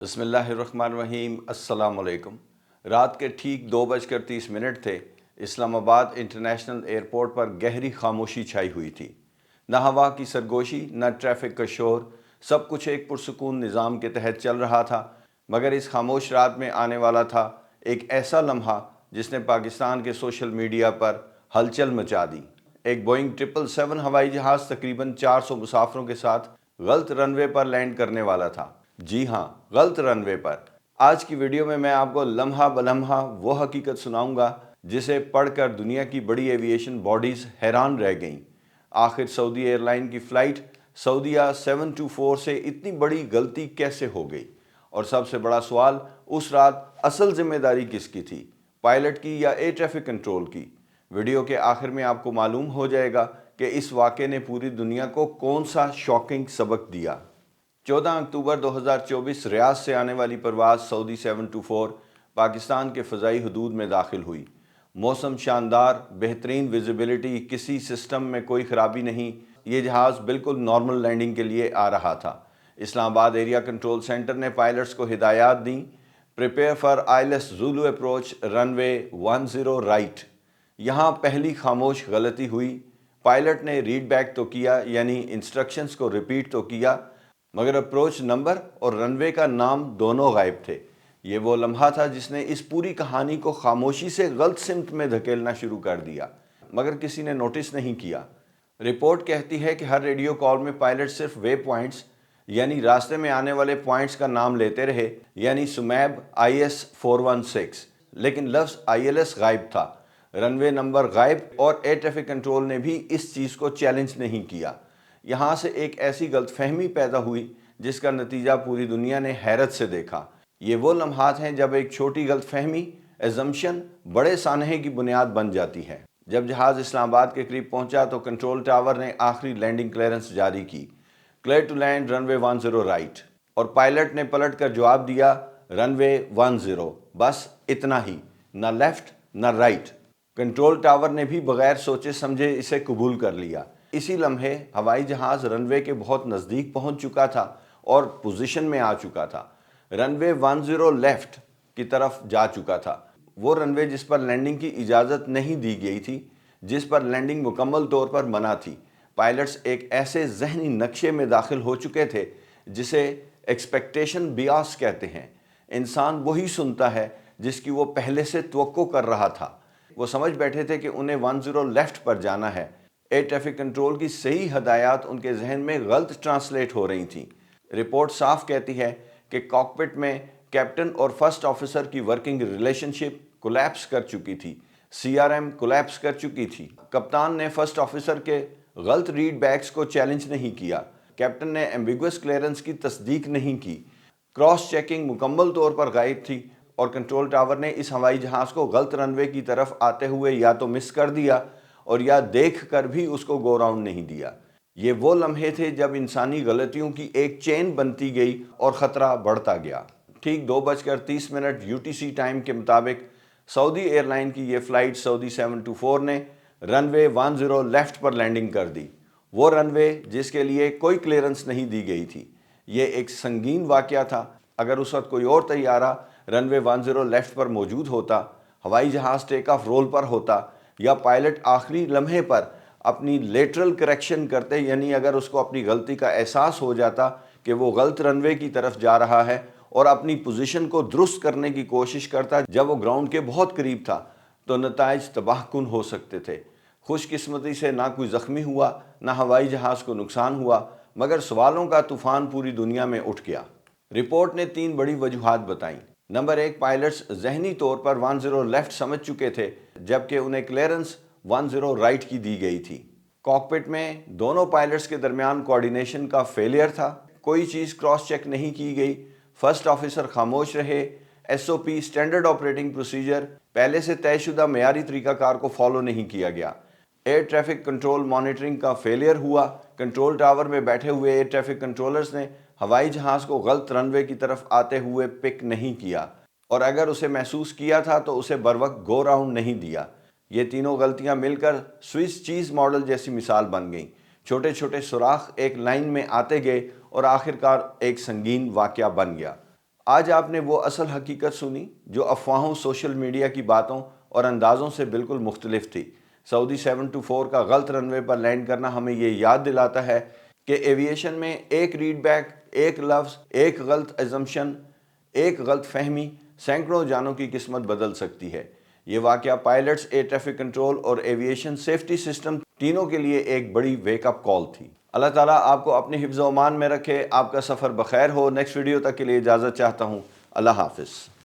بسم اللہ الرحمن الرحیم۔ السلام علیکم۔ رات کے ٹھیک 2:30 تھے۔ اسلام آباد انٹرنیشنل ایئرپورٹ پر گہری خاموشی چھائی ہوئی تھی۔ نہ ہوا کی سرگوشی، نہ ٹریفک کا شور، سب کچھ ایک پرسکون نظام کے تحت چل رہا تھا۔ مگر اس خاموش رات میں آنے والا تھا ایک ایسا لمحہ جس نے پاکستان کے سوشل میڈیا پر ہلچل مچا دی۔ ایک بوئنگ 777 ہوائی جہاز تقریباً 400 مسافروں کے ساتھ غلط رن وے پر لینڈ کرنے والا تھا۔ جی ہاں، غلط رن وے پر۔ آج کی ویڈیو میں آپ کو لمحہ بلمحہ وہ حقیقت سناؤں گا جسے پڑھ کر دنیا کی بڑی ایویشن باڈیز حیران رہ گئیں۔ آخر سعودی ایئر لائن کی فلائٹ سعودیہ 724 سے اتنی بڑی غلطی کیسے ہو گئی؟ اور سب سے بڑا سوال، اس رات اصل ذمہ داری کس کی تھی؟ پائلٹ کی یا ایئر ٹریفک کنٹرول کی؟ ویڈیو کے آخر میں آپ کو معلوم ہو جائے گا کہ اس واقعے نے پوری دنیا کو کون سا شاکنگ سبق دیا۔ 14 اکتوبر 2024 ریاض سے آنے والی پرواز سعودی 724 پاکستان کے فضائی حدود میں داخل ہوئی۔ موسم شاندار، بہترین ویزیبلٹی، کسی سسٹم میں کوئی خرابی نہیں۔ یہ جہاز بالکل نارمل لینڈنگ کے لیے آ رہا تھا۔ اسلام آباد ایریا کنٹرول سینٹر نے پائلٹس کو ہدایات دیں: prepare for ILS Zulu approach run way 10 right. یہاں پہلی خاموش غلطی ہوئی۔ پائلٹ نے ریڈ بیک تو کیا، یعنی انسٹرکشنز کو ریپیٹ تو کیا، مگر اپروچ نمبر اور رن وے کا نام دونوں غائب تھے۔ یہ وہ لمحہ تھا جس نے اس پوری کہانی کو خاموشی سے غلط سمت میں دھکیلنا شروع کر دیا، مگر کسی نے نوٹس نہیں کیا۔ رپورٹ کہتی ہے کہ ہر ریڈیو کال میں پائلٹ صرف وے پوائنٹس، یعنی راستے میں آنے والے پوائنٹس کا نام لیتے رہے، یعنی سمیب IS 416، لیکن لفظ ILS غائب تھا، رن وے نمبر غائب، اور ایئر ٹریفک کنٹرول نے بھی اس چیز کو چیلنج نہیں کیا۔ یہاں سے ایک ایسی غلط فہمی پیدا ہوئی جس کا نتیجہ پوری دنیا نے حیرت سے دیکھا۔ یہ وہ لمحات ہیں جب ایک چھوٹی غلط فہمی، ایزمپشن، بڑے سانحے کی بنیاد بن جاتی ہے۔ جب جہاز اسلام آباد کے قریب پہنچا تو کنٹرول ٹاور نے آخری لینڈنگ کلیئرنس جاری کی: clear to land runway 10 right, اور پائلٹ نے پلٹ کر جواب دیا: رن وے 10، بس اتنا ہی، نہ لیفٹ نہ رائٹ۔ کنٹرول ٹاور نے بھی بغیر سوچے سمجھے اسے قبول کر لیا۔ اسی لمحے ہوائی جہاز رن وے کے بہت نزدیک پہنچ چکا تھا اور پوزیشن میں آ چکا تھا۔ رن وے 10 لیفٹ کی طرف جا چکا تھا، وہ رن وے جس پر لینڈنگ کی اجازت نہیں دی گئی تھی، جس پر لینڈنگ مکمل طور پر منع تھی۔ پائلٹس ایک ایسے ذہنی نقشے میں داخل ہو چکے تھے جسے ایکسپیکٹیشن بیاس کہتے ہیں۔ انسان وہی سنتا ہے جس کی وہ پہلے سے توقع کر رہا تھا۔ وہ سمجھ بیٹھے تھے کہ انہیں 10 لیفٹ پر جانا ہے۔ ایئر ٹریفک کنٹرول کی صحیح ہدایات ان کے ذہن میں غلط ٹرانسلیٹ ہو رہی تھیں۔ رپورٹ صاف کہتی ہے کہ کاکپٹ میں کیپٹن اور فرسٹ آفیسر کی ورکنگ ریلیشن شپ کولیپس کر چکی تھی، CRM کولیپس کر چکی تھی۔ کپتان نے فرسٹ آفیسر کے غلط ریڈ بیکس کو چیلنج نہیں کیا، کیپٹن نے ایمبیگوس کلیئرنس کی تصدیق نہیں کی، کراس چیکنگ مکمل طور پر غائب تھی، اور کنٹرول ٹاور نے اس ہوائی جہاز کو غلط رن وے کی طرف آتے ہوئے یا تو مس کر دیا اور یا دیکھ کر بھی اس کو گو راؤنڈ نہیں دیا۔ یہ وہ لمحے تھے جب انسانی غلطیوں کی ایک چین بنتی گئی اور خطرہ بڑھتا گیا۔ ٹھیک 2:30 UTC ٹائم کے مطابق سعودی ایئر لائن کی یہ فلائٹ سعودی 724 نے رن وے 10 لیفٹ پر لینڈنگ کر دی، وہ رن وے جس کے لیے کوئی کلیئرنس نہیں دی گئی تھی۔ یہ ایک سنگین واقعہ تھا۔ اگر اس وقت کوئی اور طیارہ رن وے 10 لیفٹ پر موجود ہوتا، ہوائی جہاز ٹیک آف رول پر ہوتا، یا پائلٹ آخری لمحے پر اپنی لیٹرل کریکشن کرتے، یعنی اگر اس کو اپنی غلطی کا احساس ہو جاتا کہ وہ غلط رن وے کی طرف جا رہا ہے اور اپنی پوزیشن کو درست کرنے کی کوشش کرتا جب وہ گراؤنڈ کے بہت قریب تھا، تو نتائج تباہ کن ہو سکتے تھے۔ خوش قسمتی سے نہ کوئی زخمی ہوا، نہ ہوائی جہاز کو نقصان ہوا، مگر سوالوں کا طوفان پوری دنیا میں اٹھ گیا۔ رپورٹ نے 3 بڑی وجوہات بتائیں۔ نمبر 1، پائلٹس ذہنی طور پر 10 لیفٹ سمجھ چکے تھے جبکہ انہیں کلیئرنس 10 رائٹ کی دی گئی تھی۔ کاکپٹ میں دونوں پائلٹس کے درمیان کوارڈینیشن کا فیلئر تھا، کوئی چیز کراس چیک نہیں کی گئی، فرسٹ آفیسر خاموش رہے، SOP اسٹینڈرڈ آپریٹنگ پروسیجر پہلے سے طے شدہ معیاری طریقہ کار کو فالو نہیں کیا گیا۔ ایئر ٹریفک کنٹرول مانیٹرنگ کا فیلئر ہوا، کنٹرول ٹاور میں بیٹھے ہوئے ایئر ٹریفک کنٹرولرز نے ہوائی جہاز کو غلط رن وے کی طرف آتے ہوئے پک نہیں کیا، اور اگر اسے محسوس کیا تھا تو اسے بروقت گو راؤنڈ نہیں دیا۔ یہ تینوں غلطیاں مل کر سوئس چیز ماڈل جیسی مثال بن گئیں۔ چھوٹے چھوٹے سوراخ ایک لائن میں آتے گئے اور آخرکار ایک سنگین واقعہ بن گیا۔ آج آپ نے وہ اصل حقیقت سنی جو افواہوں، سوشل میڈیا کی باتوں اور اندازوں سے بالکل مختلف تھی۔ سعودی 724 کا غلط رن وے پر لینڈ کرنا ہمیں یہ یاد دلاتا ہے کہ ایویشن میں ایک ریڈ بیک، ایک لفظ، ایک غلط ایزمپشن، ایک غلط فہمی سینکڑوں جانوں کی قسمت بدل سکتی ہے۔ یہ واقعہ پائلٹس، ایئر ٹریفک کنٹرول اور ایویشن سیفٹی سسٹم تینوں کے لیے ایک بڑی ویک اپ کال تھی۔ اللہ تعالیٰ آپ کو اپنے حفظ و امان میں رکھے، آپ کا سفر بخیر ہو۔ نیکسٹ ویڈیو تک کے لیے اجازت چاہتا ہوں۔ اللہ حافظ۔